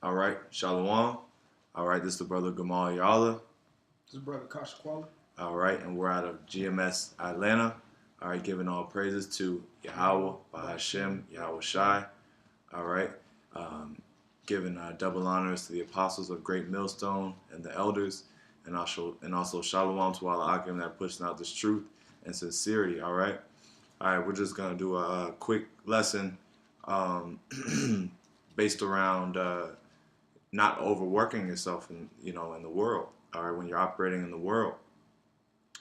All right, Shalom. All right, this is the brother Gamal Yala. This is brother Kasha Quali. All right, and we're out of GMS Atlanta. All right, giving all praises to YAHAWAH, BAHASHAM, YAHAWASHI. All right, giving double honors to the apostles of Great Millstone and the elders, and also Shalom to all the Akim that are pushing out this truth and sincerity. All right, we're just gonna do a quick lesson based around not overworking yourself in the world. All right, when you're operating in the world.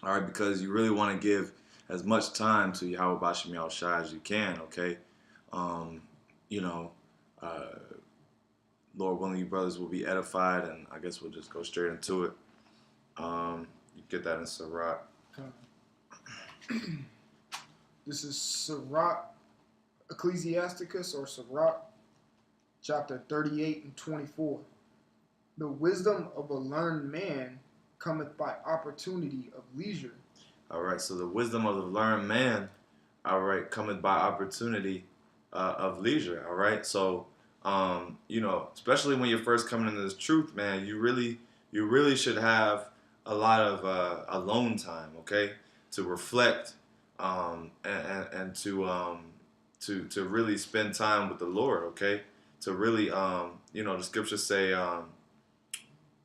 All right, because you really want to give as much time to Yahweh Bashim Yahushai as you can. Okay, um, you know, uh, Lord willing, you brothers will be edified, and I guess we'll just go straight into it. You get that in Sirach. This is Sirach Ecclesiasticus or Sirach, chapter 38 and 24. The wisdom of a learned man cometh by opportunity of leisure. All right, so the wisdom of the learned man, all right, cometh by opportunity of leisure. All right, so especially when you're first coming into this truth, man, you really should have a lot of alone time, okay, to reflect and to really spend time with the Lord, okay, to really the scriptures say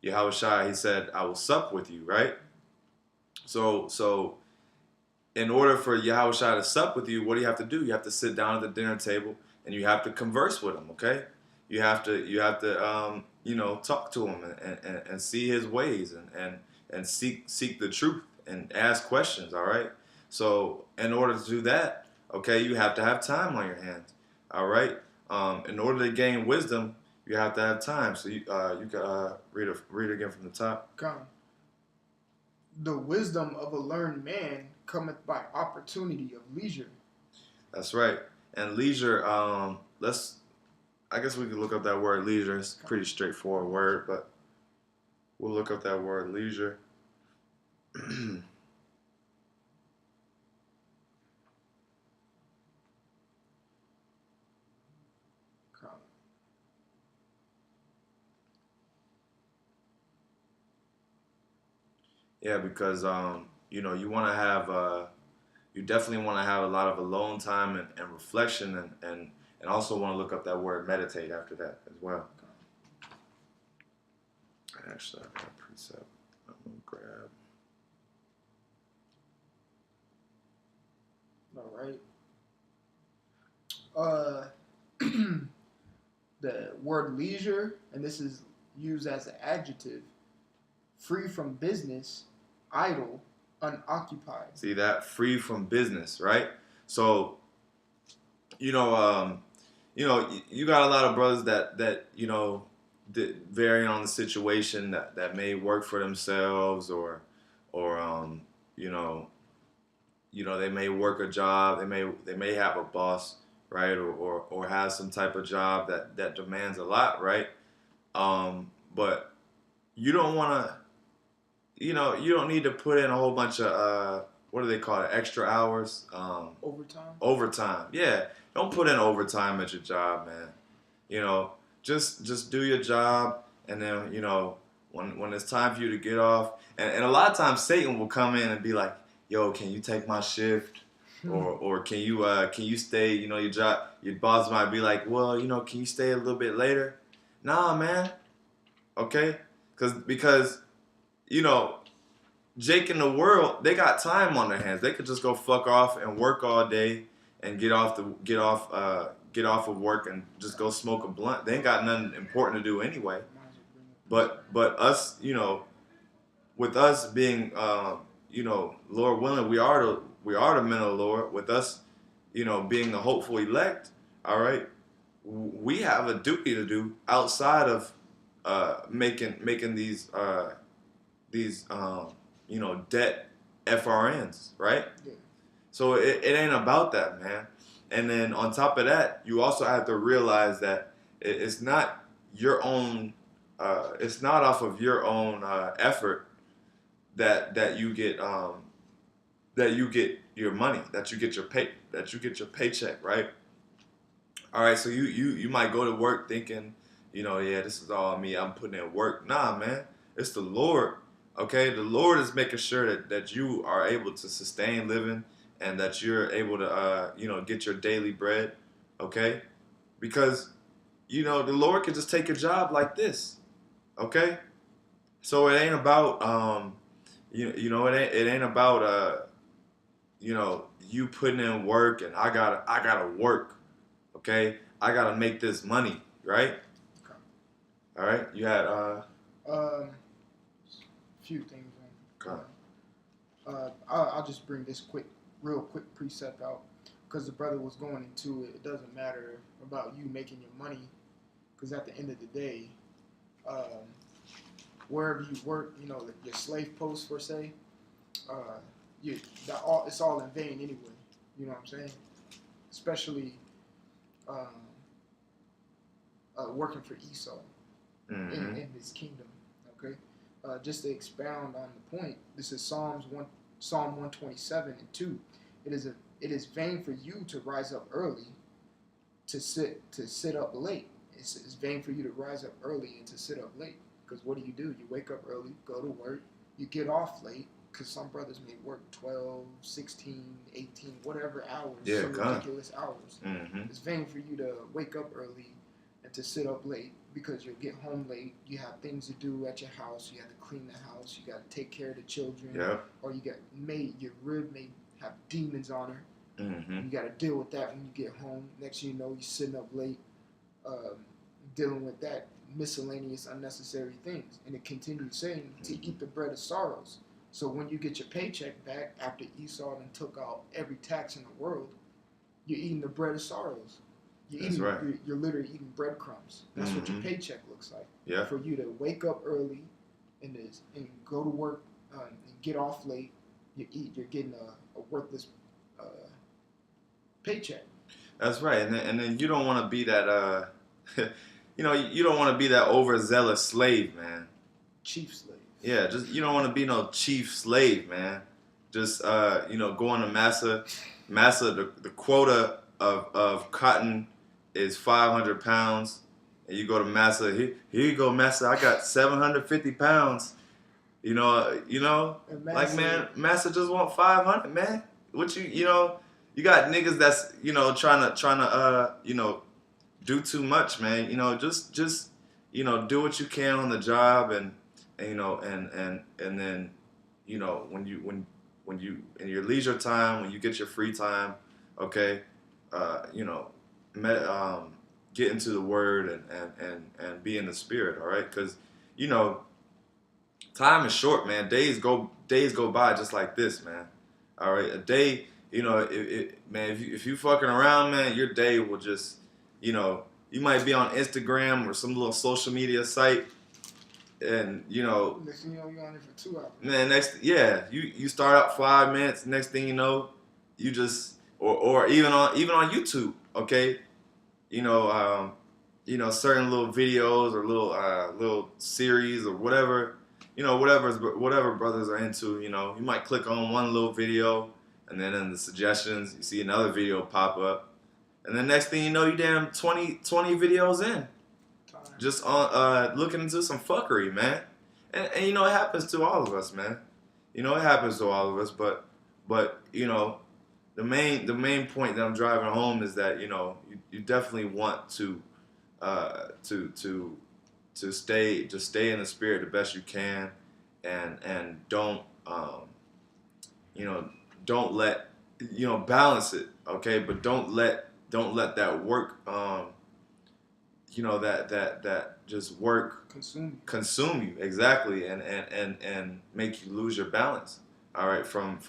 Yahushua, he said, I will sup with you, right? So in order for Yahushua to sup with you, what do you have to do? You have to sit down at the dinner table and you have to converse with him, okay? You have to talk to him and see his ways and seek the truth and ask questions, all right? So in order to do that, okay, you have to have time on your hands, all right? In order to gain wisdom, you have to have time. So you can read again from the top. Come. The wisdom of a learned man cometh by opportunity of leisure. That's right. And leisure, I guess we could look up that word leisure. It's a pretty straightforward word, but we'll look up that word leisure. Yeah, because you want to have you definitely want to have a lot of alone time and reflection and also want to look up that word meditate after that as well. Actually, I got a precept. I'm gonna grab. All right. The word leisure, and this is used as an adjective, free from business, idle, unoccupied. See that? Free from business, right? So, you got a lot of brothers that varying on the situation that may work for themselves or they may work a job, they may have a boss, right, or have some type of job that demands a lot, right? But you don't want to. You don't need to put in a whole bunch of what do they call it? Extra hours. Overtime. Overtime. Yeah. Don't put in overtime at your job, man. Just do your job, and then when it's time for you to get off, and a lot of times Satan will come in and be like, "Yo, can you take my shift?" or can you stay? Your job, your boss might be like, "Well, can you stay a little bit later?" Nah, man. Okay, because. Jake in the world, they got time on their hands. They could just go fuck off and work all day and get off of work and just go smoke a blunt. They ain't got nothing important to do anyway. But us, with us being, Lord willing, we are the men of the Lord. With us, being the hopeful elect. All right, we have a duty to do outside of making these debt FRNs, right? Yeah. So it ain't about that, man. And then on top of that, you also have to realize that it's not your own, it's not off of your own effort that you get your money, that you get your paycheck, right? All right, so you might go to work thinking yeah, this is all me. I'm putting in work. Nah, man, it's the Lord. Okay, the Lord is making sure that you are able to sustain living and that you're able to, get your daily bread. Okay, because the Lord can just take a job like this. Okay, so it ain't about it ain't about you putting in work and I gotta work. Okay, I gotta make this money, right? Okay. All right, you had Um, few things. okay. I'll just bring this real quick precept out because the brother was going into it. It doesn't matter about you making your money because at the end of the day, um, wherever you work, your slave post for say, uh, it's all in vain anyway. You know what I'm saying? Especially um, working for Esau Mm-hmm. in this kingdom. Okay, just to expound on the point, this is Psalm 127:2. It is vain for you to rise up early to sit up late. It's vain for you to rise up early and to sit up late. Because what do? You wake up early, go to work, you get off late, because some brothers may work 12, 16, 18, whatever hours, Yeah, some God. ridiculous hours. Mm-hmm. It's vain for you to wake up early and to sit up late because you'll get home late. You have things to do at your house. You have to clean the house. You got to take care of the children. Yep. Or your rib may have demons on her. Mm-hmm. You got to deal with that when you get home. Next thing you know, you're sitting up late, dealing with that miscellaneous, unnecessary things. And it continues saying to eat the bread of sorrows. So when you get your paycheck back after Esau and took out every tax in the world, you're eating the bread of sorrows. That's right. You're literally eating breadcrumbs. That's what your paycheck looks like. Yeah. For you to wake up early and go to work and get off late, you're getting a worthless paycheck. That's right. And then you don't want to be that you don't want to be that overzealous slave, man. Chief slave. Yeah, just you don't want to be no chief slave, man. Just going to Massa, the quota of cotton is 500 pounds, and you go to Massa. Here you go, Massa. I got 750 pounds. Like man, Massa just want 500, man. What you got niggas that's trying to do too much, man. Just do what you can on the job and then when you in your leisure time, when you get your free time, okay, get into the word and be in the spirit, all right? Because time is short, man. Days go by just like this, man. All right, a day, man. If you fucking around, man, your day will just, you might be on Instagram or some little social media site. And next thing you know, you're on it for 2 hours. Man, you start out 5 minutes. Next thing you know, you just or even on YouTube, okay, certain little videos or little series or whatever, whatever brothers are into. You might click on one little video, and then in the suggestions you see another video pop up, and then next thing you know, you damn 20 videos in. Just on looking into some fuckery, man, and it happens to all of us, man. It happens to all of us, but the main point that I'm driving home is that you definitely want to stay in the spirit the best you can, and don't don't let balance it, okay, but don't let that work that just work consume you exactly and make you lose your balance, all right, from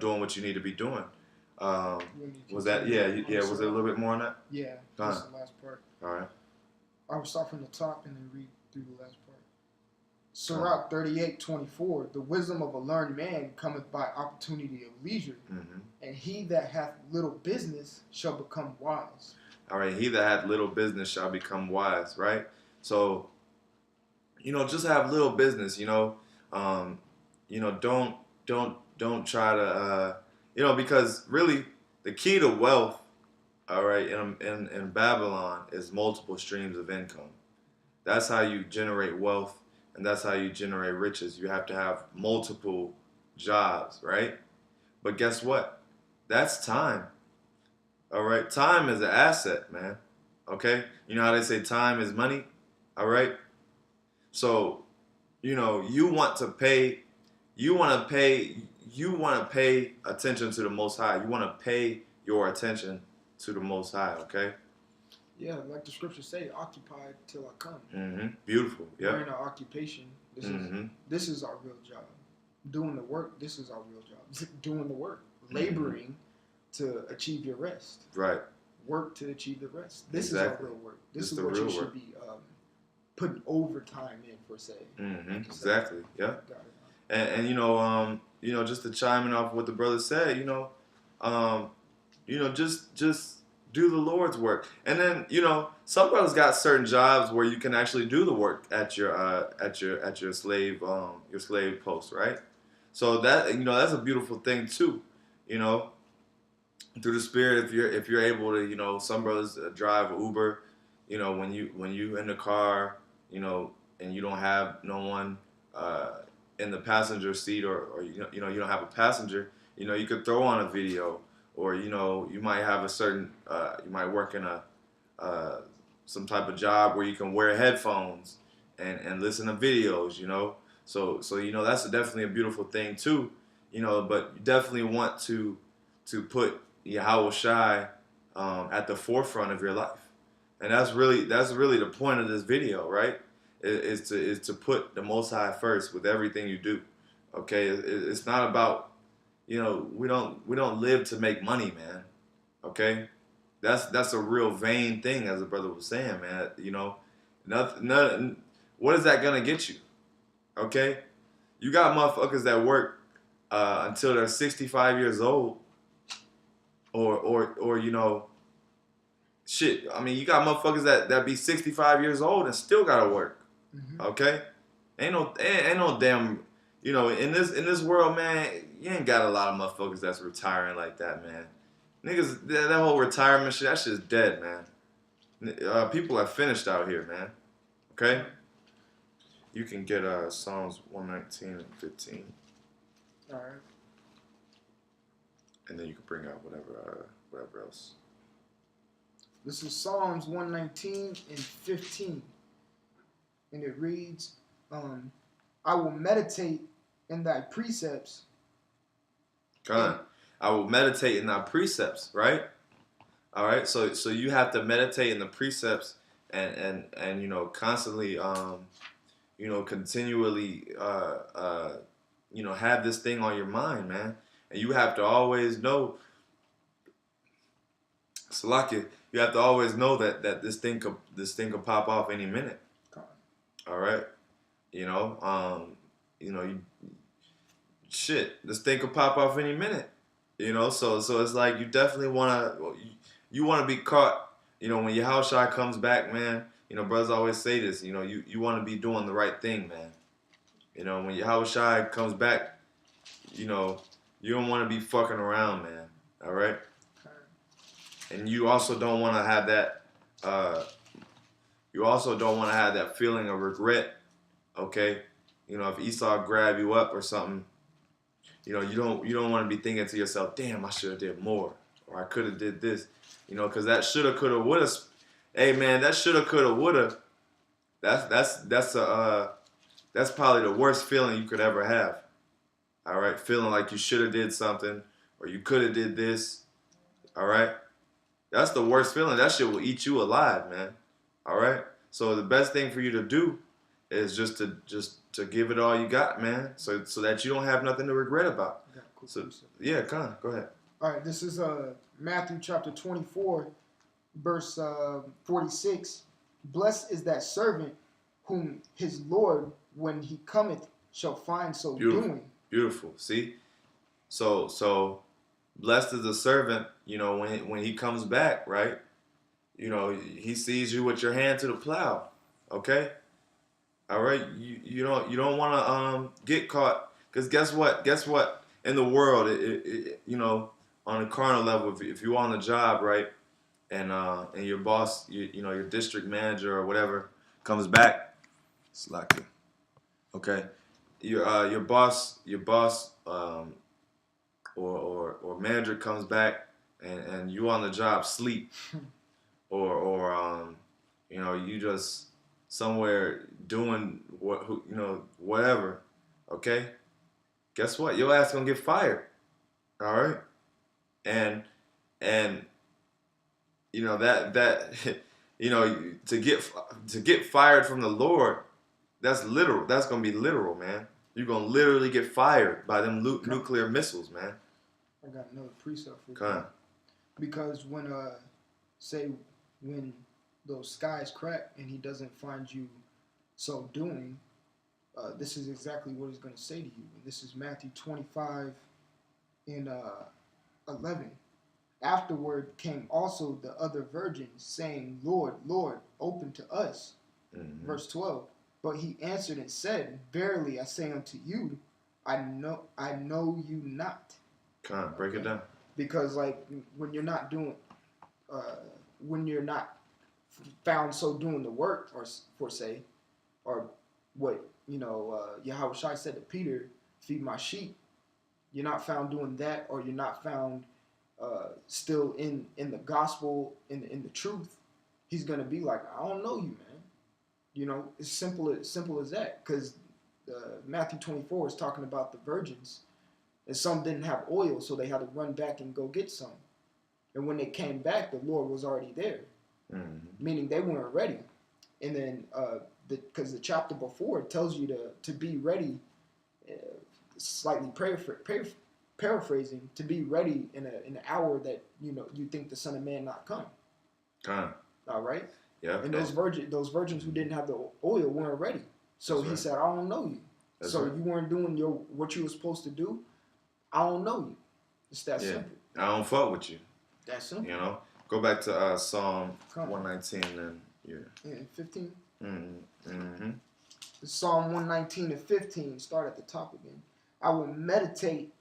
doing what you need to be doing. Was that was there a little bit more on that? Yeah, that's the last part. All right, I will start from the top and then read through the last part. Sirach 38:24. The wisdom of a learned man cometh by opportunity of leisure, and he that hath little business shall become wise. All right, he that hath little business shall become wise, right? So, just have little business, don't try to, because really the key to wealth all right, in Babylon is multiple streams of income. That's how you generate wealth, and that's how you generate riches. You have to have multiple jobs, right? But guess what? That's time. All right, time is an asset, man. Okay, you know how they say time is money. All right, so you want to pay, you want to pay, you want to pay attention to the Most High. You want to pay your attention to the Most High. Okay. Yeah, like the scriptures say, occupied till I come. Beautiful. Yeah. We're in our occupation. This is our real job. Doing the work. This is our real job. Doing the work. Laboring to achieve your rest. Right. Work to achieve the rest. This is our real work. This is what you should be putting overtime in, per se. Exactly. Yeah. And just to chime in off what the brother said, just do the Lord's work. And then, some brothers got certain jobs where you can actually do the work at your slave post, right? So that that's a beautiful thing too, through the Spirit. If you're able to, some brothers drive Uber, when you in the car, and you don't have no one in the passenger seat, or you don't have a passenger, you could throw on a video. Or you might have a certain you might work in some type of job where you can wear headphones and listen to videos. So that's definitely a beautiful thing too. But you definitely want to put YAHAWASHI at the forefront of your life, and that's really the point of this video, right? Is to put the Most High first with everything you do. Okay, it's not about we don't live to make money, man. Okay, that's a real vain thing, as the brother was saying, man. Nothing. What is that gonna get you? Okay, you got motherfuckers that work until they're 65 years old, or shit. I mean, you got motherfuckers that be 65 years old and still gotta work. Okay, ain't no damn. In this world, man, you ain't got a lot of motherfuckers that's retiring like that, man. Niggas, that whole retirement shit, that shit's dead, man. People are finished out here, man. Okay? You can get Psalms 119 and 15. All right. And then you can bring out whatever else. This is Psalms 119 and 15. And it reads, I will meditate in thy precepts. I will meditate in thy precepts, right? All right. So you have to meditate in the precepts and constantly continually have this thing on your mind, man. And you have to always know, Salakia, you have to always know that this thing could pop off any minute. All right. This thing could pop off any minute, so it's like you definitely want to be caught, when YAHAWASHI comes back, man. Brothers always say this, you want to be doing the right thing, man. When YAHAWASHI comes back, you don't want to be fucking around, man. All right. And you also don't want to have that feeling of regret. Okay. If Esau grab you up or something, you don't want to be thinking to yourself, damn, I should have did more, or I could have did this, because that shoulda, coulda, woulda. Hey, man, that shoulda, coulda, woulda. That's probably the worst feeling you could ever have. All right, feeling like you should have did something, or you could have did this. All right, that's the worst feeling. That shit will eat you alive, man. All right, so the best thing for you to do is just to give it all you got, man, so that you don't have nothing to regret about. So yeah, go ahead. All right, this is Matthew chapter 24, verse 46. Blessed is that servant whom his Lord, when he cometh, shall find so doing. Beautiful. See, so blessed is the servant. When he comes back, right? He sees you with your hand to the plow. Okay. All right, you don't want to get caught, because guess what? In the world, on a carnal level, if you're on the job, right, and your boss, you know, your district manager or whatever comes back, it's like, okay, your boss or manager comes back and you on the job sleep or you know, you just somewhere doing whatever, okay, guess what, your ass gonna get fired. All right. And you know that you know, to get fired from the Lord, that's literal. That's gonna be literal, man. You're gonna literally get fired by them nuclear missiles, man. I got another precept for you. Come on. Because when say when those skies crack and he doesn't find you so doing, this is exactly what he's going to say to you. And this is Matthew 25 and 11. Afterward came also the other virgins, saying, Lord, Lord, open to us. Mm-hmm. Verse 12. But he answered and said, Verily I say unto you, I know you not. Come on, break it down. Because like when you're not doing, when you're not found so doing the work, or for say, or what YAHAWASHI said to Peter, feed my sheep. You're not found doing that, or you're not found still in the gospel, in the truth. He's gonna be like, I don't know you, man. You know, it's simple as that. Because Matthew 24 is talking about the virgins, and some didn't have oil, so they had to run back and go get some. And when they came back, the Lord was already there, meaning they weren't ready. And then, because the chapter before it tells you to be ready, slightly paraphrasing, to be ready in an hour that you think the Son of Man not come. All right. Yeah. And those virgins who didn't have the oil weren't ready. So he said, I don't know you. You weren't doing what you were supposed to do. I don't know you. It's that simple. I don't fuck with you. That's simple. You know, go back to Psalm 119 and 15. Mm-hmm. Psalm 119 and 15. Start at the top again. I will meditate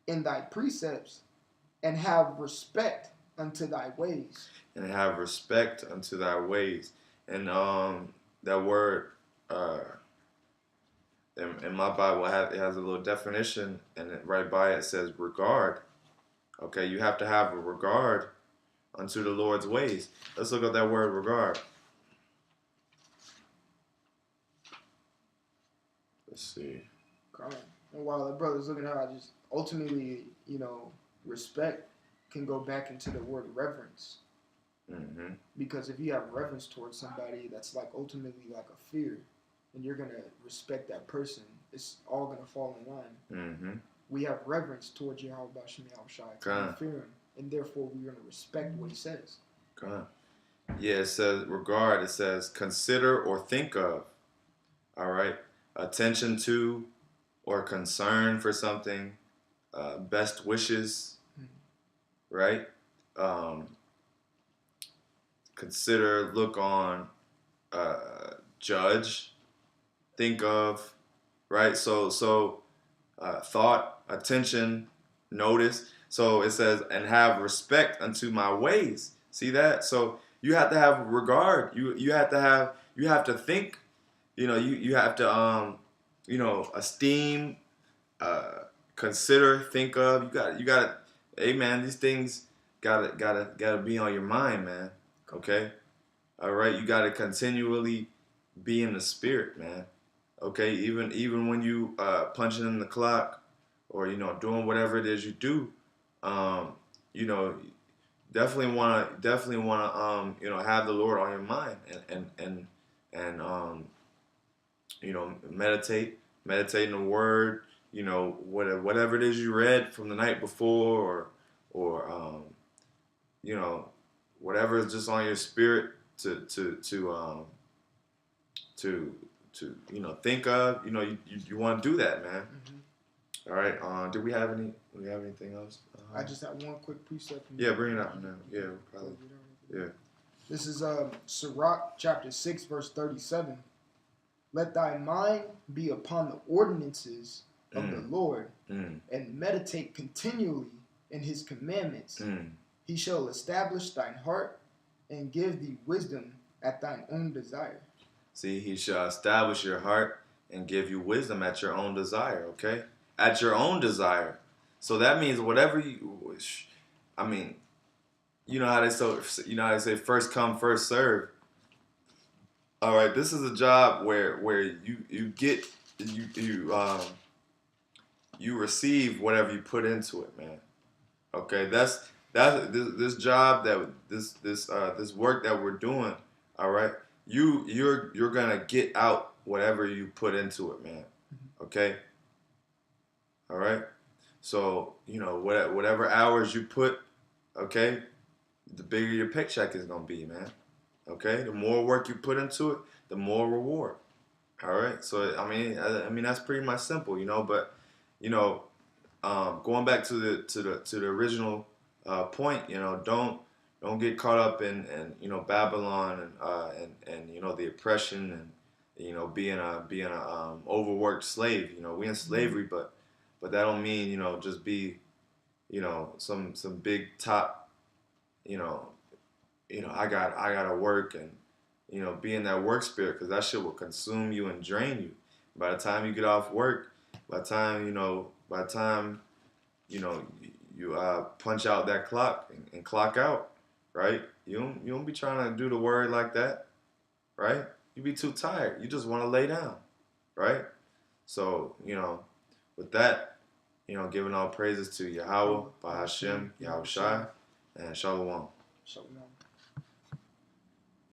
in thy precepts and have respect unto thy ways. And have respect unto thy ways. And that word in my Bible it has a little definition, and right by it says regard. Okay, you have to have a regard unto the Lord's ways. Let's look at that word regard. Let's see. And while the brother's looking at, I just ultimately, respect can go back into the word reverence. Mm-hmm. Because if you have reverence towards somebody, that's like ultimately like a fear, and you're gonna respect that person. It's all gonna fall in line. Mm-hmm. We have reverence towards YAHAWASHI, we fear him, and therefore we're gonna respect what he says. Yeah, it says regard. It says consider or think of. All right, attention to or concern for something. Best wishes. Right. Consider, look on, judge, think of, right? So thought, attention, notice. So it says, and have respect unto my ways. See that? So you have to have regard. You have to think. You have to esteem, consider, think of. You got. Hey man, these things gotta be on your mind, man. Okay, all right. You gotta continually be in the spirit, man. Okay, even when you punching in the clock, or doing whatever it is you do, definitely wanna have the Lord on your mind, and meditate in the Word. Whatever it is you read from the night before, or whatever is just on your spirit to think of. You want to do that, man. Mm-hmm. All right. Do we have anything else? I just have one quick precept. Yeah, bring it up now. Yeah, probably. Yeah. This is Sirach chapter 6 verse 37. Let thy mind be upon the ordinances of the Lord, and meditate continually in his commandments. He shall establish thine heart and give thee wisdom at thine own desire. See, he shall establish your heart and give you wisdom at your own desire, okay? At your own desire. So that means whatever you wish. I mean, you know how they say first come, first serve. All right, this is a job where you get you receive whatever you put into it, man. Okay, that's this job that this work that we're doing. All right, you're gonna get out whatever you put into it, man. Okay, all right. So whatever hours you put, okay, the bigger your paycheck is gonna be, man. Okay, the more work you put into it, the more reward. All right. So I mean that's pretty much simple, But you know, going back to the original point, don't get caught up in Babylon and the oppression and being a overworked slave. We in slavery, but that don't mean just be some big top you know I gotta work and be in that work spirit because that shit will consume you and drain you. By the time you get off work, by the time you know you punch out that clock and clock out, right? You don't be trying to do the word like that, right? You be too tired. You just want to lay down, right? So with that, giving all praises to Yahweh, BAHASHAM, YAHAWASHI, and Shalom. Shalom.